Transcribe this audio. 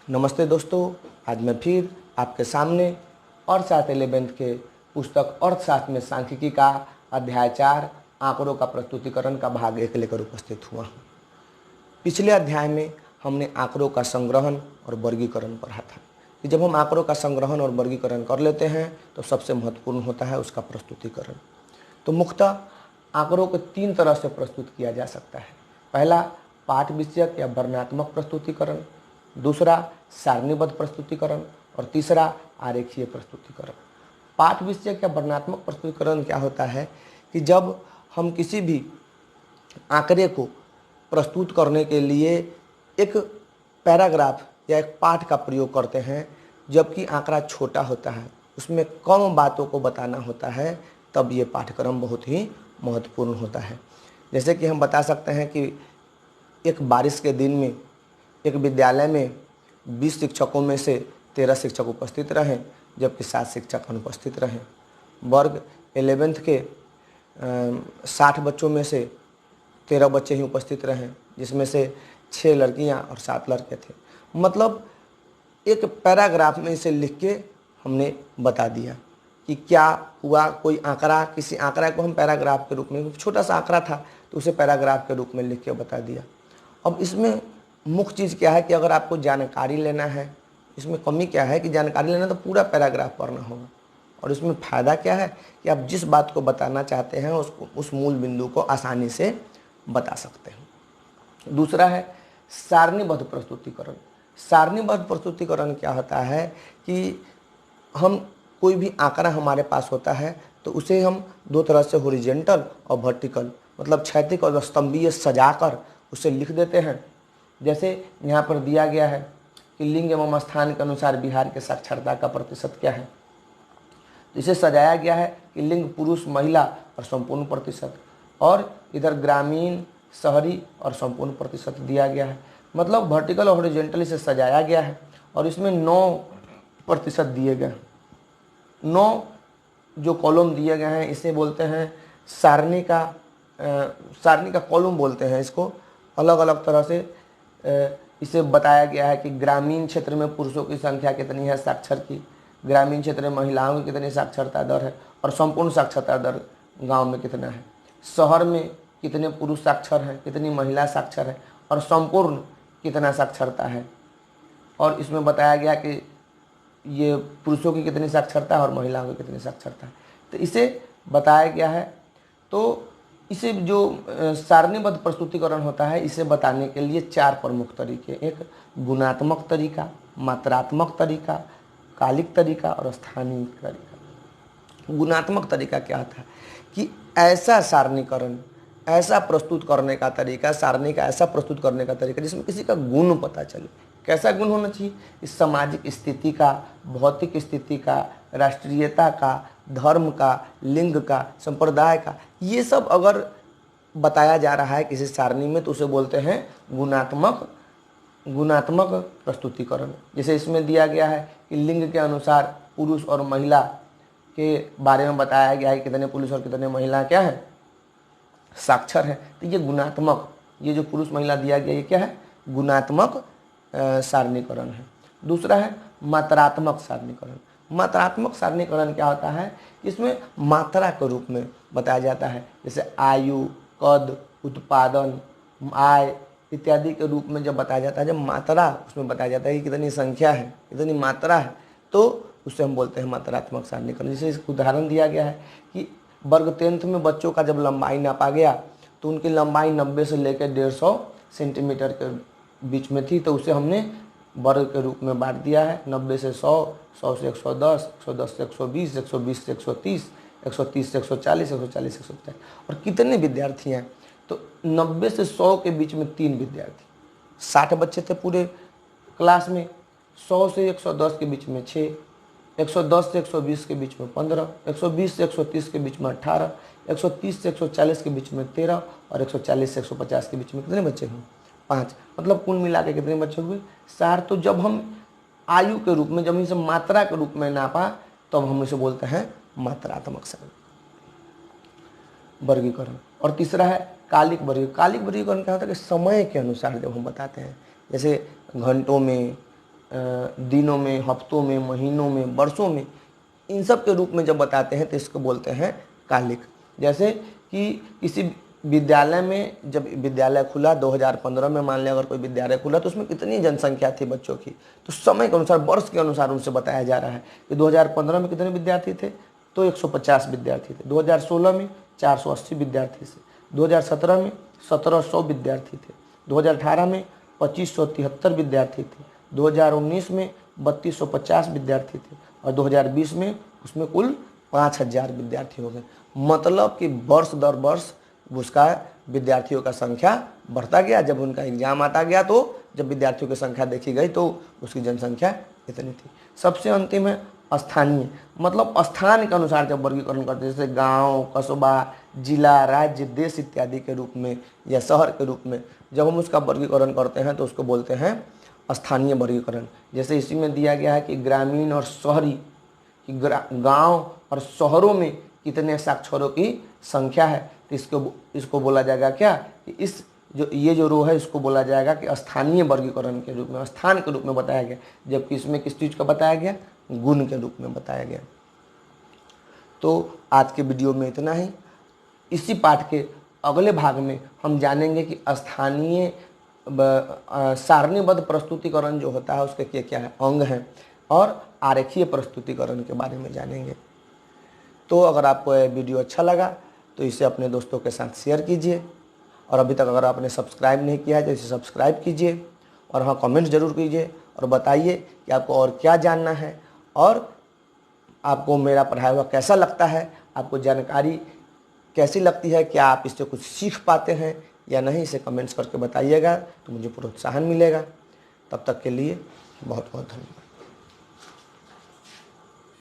नमस्ते दोस्तों, आज मैं फिर आपके सामने अर्थशास्त्र 11th के पुस्तक अर्थशास्त्र में सांख्यिकी का अध्याय 4 आंकड़ों का प्रस्तुतिकरण का भाग 1 लेकर उपस्थित हुआ हूँ। पिछले अध्याय में हमने आंकड़ों का संग्रहण और वर्गीकरण पढ़ा था कि जब हम आंकड़ों का संग्रहण और वर्गीकरण कर लेते हैं तो सबसे महत्वपूर्ण होता है उसका प्रस्तुतिकरण। तो मुख्यतः आंकड़ों को 3 तरह से प्रस्तुत किया जा सकता है। पहला पाठ विषयक या वर्णनात्मक प्रस्तुतिकरण, दूसरा सारणीबद्ध प्रस्तुतिकरण और तीसरा आरेखीय प्रस्तुतिकरण। पाठ विषयक या वर्णनात्मक प्रस्तुतिकरण क्या होता है कि जब हम किसी भी आंकड़े को प्रस्तुत करने के लिए एक पैराग्राफ या एक पाठ का प्रयोग करते हैं, जबकि आंकड़ा छोटा होता है, उसमें कम बातों को बताना होता है, तब ये पाठ्यक्रम बहुत ही महत्वपूर्ण होता है। जैसे कि हम बता सकते हैं कि एक बारिश के दिन में एक विद्यालय में 20 शिक्षकों में से 13 शिक्षक उपस्थित रहें, जबकि 7 शिक्षक अनुपस्थित रहें। वर्ग 11th के 60 बच्चों में से 13 बच्चे ही उपस्थित रहें, जिसमें से 6 लड़कियां और 7 लड़के थे। मतलब एक पैराग्राफ में इसे लिख के हमने बता दिया कि क्या हुआ। कोई आंकड़ा, किसी आंकड़ा को हम पैराग्राफ के रूप में, छोटा सा आंकड़ा था तो उसे पैराग्राफ के रूप में लिख के बता दिया। अब इसमें मुख्य चीज़ क्या है कि अगर आपको जानकारी लेना है, इसमें कमी क्या है कि जानकारी लेना तो पूरा पैराग्राफ पढ़ना होगा, और इसमें फ़ायदा क्या है कि आप जिस बात को बताना चाहते हैं उसको, उस मूल बिंदु को आसानी से बता सकते हैं। दूसरा है सारणीबद्ध प्रस्तुतिकरण। सारणीबद्ध प्रस्तुतिकरण क्या होता है कि हम कोई भी आंकड़ा हमारे पास होता है तो उसे हम 2 तरह से हॉरिजॉन्टल और वर्टिकल, मतलब क्षैतिज और स्तंभीय सजाकर उसे लिख देते हैं। जैसे यहाँ पर दिया गया है कि लिंग एवं स्थान के अनुसार बिहार के साक्षरता का प्रतिशत क्या है। तो इसे सजाया गया है कि लिंग पुरुष, महिला और संपूर्ण प्रतिशत, और इधर ग्रामीण, शहरी और संपूर्ण प्रतिशत दिया गया है। मतलब वर्टिकल और हॉरिजॉन्टल इसे सजाया गया है और इसमें 9% दिए गए हैं। 9 जो कॉलम दिए गए हैं इसे बोलते हैं सारणी का कॉलम बोलते हैं। इसको अलग अलग तरह से इसे बताया गया है कि ग्रामीण क्षेत्र में पुरुषों की संख्या कितनी है साक्षर की, ग्रामीण क्षेत्र में महिलाओं की कितनी साक्षरता दर है, और संपूर्ण साक्षरता दर गांव में कितना है, शहर में कितने पुरुष साक्षर हैं, कितनी महिला साक्षर है, और संपूर्ण कितना साक्षरता है। और इसमें बताया गया कि ये पुरुषों की कितनी साक्षरता है और महिलाओं की कितनी साक्षरता है। तो इसे बताया गया है। तो इसे जो सारणीबद्ध प्रस्तुतिकरण होता है, इसे बताने के लिए 4 प्रमुख तरीके, एक गुणात्मक तरीका, मात्रात्मक तरीका, कालिक तरीका और स्थानीय तरीका। गुणात्मक तरीका क्या होता है कि ऐसा सारणीकरण, ऐसा प्रस्तुत करने का तरीका, सारणी का ऐसा प्रस्तुत करने का तरीका जिसमें किसी का गुण पता चले। कैसा गुण होना चाहिए? इस सामाजिक स्थिति का, भौतिक स्थिति का, राष्ट्रीयता का, धर्म का, लिंग का, संप्रदाय का, ये सब अगर बताया जा रहा है किसी सारणी में तो उसे बोलते हैं गुणात्मक प्रस्तुतिकरण। जैसे इसमें दिया गया है कि लिंग के अनुसार पुरुष और महिला के बारे में बताया गया है, कितने पुरुष और कितने महिला क्या है, साक्षर है। तो ये गुणात्मक, ये जो पुरुष महिला दिया गया ये क्या है, गुणात्मक सारणीकरण है। दूसरा है मात्रात्मक सारणीकरण। मात्रात्मक सारणीकरण क्या होता है, इसमें मात्रा के रूप में बताया जाता है। जैसे आयु, कद, उत्पादन, आय इत्यादि के रूप में जब बताया जाता है, जब मात्रा उसमें बताया जाता है कि कितनी संख्या है, कितनी मात्रा है, तो उसे हम बोलते हैं मात्रात्मक सारणीकरण। जैसे इसका उदाहरण दिया गया है कि वर्ग 10th में बच्चों का जब लंबाई नापा गया तो उनकी लंबाई 90 से लेकर 150 सेंटीमीटर के बीच में थी, तो उसे हमने वर्ग के रूप में बांट दिया है। 90 से 100, 100 से 110, 110 से 120, 120 से 130, 130 से 140, 140 से 150। और कितने विद्यार्थी हैं, तो 90 से 100 के बीच में 3 विद्यार्थी, 60 बच्चे थे पूरे क्लास में, 100 से 110 के बीच में 6, 110 से 120 के बीच में 15, 120 से 130 के बीच में 18, 130 से 140 के बीच में 13 और 140 से 150 के बीच में कितने बच्चे हुए, 5। मतलब कुल मिला के कितने बच्चे हुए, 4। तो जब हम आयु के रूप में, जब इसे मात्रा के रूप में नापा, तब हम इसे बोलते हैं मात्रात्मक वर्गीकरण। और तीसरा है कालिक वर्गीकरण। कालिक वर्गीकरण क्या होता है कि समय के अनुसार जब हम बताते हैं, जैसे घंटों में, दिनों में, हफ्तों में, महीनों में, वर्षों में, इन सब के रूप में जब बताते हैं तो इसको बोलते हैं कालिक। जैसे कि किसी विद्यालय में, जब विद्यालय खुला 2015 में, मान लिया अगर कोई विद्यालय खुला तो उसमें कितनी जनसंख्या थी बच्चों की, तो समय के अनुसार, वर्ष के अनुसार उनसे बताया जा रहा है कि 2015 में कितने विद्यार्थी थे, तो 150 विद्यार्थी थे। 2016 में 480 विद्यार्थी थे। 2017 में 1700 विद्यार्थी थे। 2018 में 2573 विद्यार्थी थे। 2019 में 3250 विद्यार्थी थे और 2020 में उसमें कुल 5000 विद्यार्थी हो गए। मतलब कि वर्ष दर वर्ष उसका विद्यार्थियों का संख्या बढ़ता गया। जब उनका एग्जाम आता गया तो जब विद्यार्थियों की संख्या देखी गई तो उसकी जनसंख्या इतनी थी। सबसे अंतिम है स्थानीय, मतलब स्थान के अनुसार जब वर्गीकरण करते हैं, जैसे गांव, कस्बा, जिला, राज्य, देश इत्यादि के रूप में या शहर के रूप में जब हम उसका वर्गीकरण करते हैं तो उसको बोलते हैं स्थानीय वर्गीकरण। जैसे इसी में दिया गया है कि ग्रामीण और शहरी, गांव और शहरों में कितने साक्षरों की संख्या है, तो इसको बोला जाएगा क्या कि ये जो रो है इसको बोला जाएगा कि स्थानीय वर्गीकरण के रूप में, स्थान के रूप में बताया गया। जबकि इसमें किस चीज़ का बताया गया, गुण के रूप में बताया गया। तो आज के वीडियो में इतना ही। इसी पाठ के अगले भाग में हम जानेंगे कि स्थानीय सारणीबद्ध प्रस्तुतिकरण जो होता है उसके क्या क्या है अंग हैं, और आरेखीय प्रस्तुतिकरण के बारे में जानेंगे। तो अगर आपको यह वीडियो अच्छा लगा तो इसे अपने दोस्तों के साथ शेयर कीजिए, और अभी तक अगर आपने सब्सक्राइब नहीं किया है तो इसे सब्सक्राइब कीजिए, और हाँ, कमेंट ज़रूर कीजिए और बताइए कि आपको और क्या जानना है, और आपको मेरा पढ़ाया हुआ कैसा लगता है, आपको जानकारी कैसी लगती है, क्या आप इससे कुछ सीख पाते हैं या नहीं, इसे कमेंट्स करके बताइएगा तो मुझे प्रोत्साहन मिलेगा। तब तक के लिए बहुत बहुत धन्यवाद।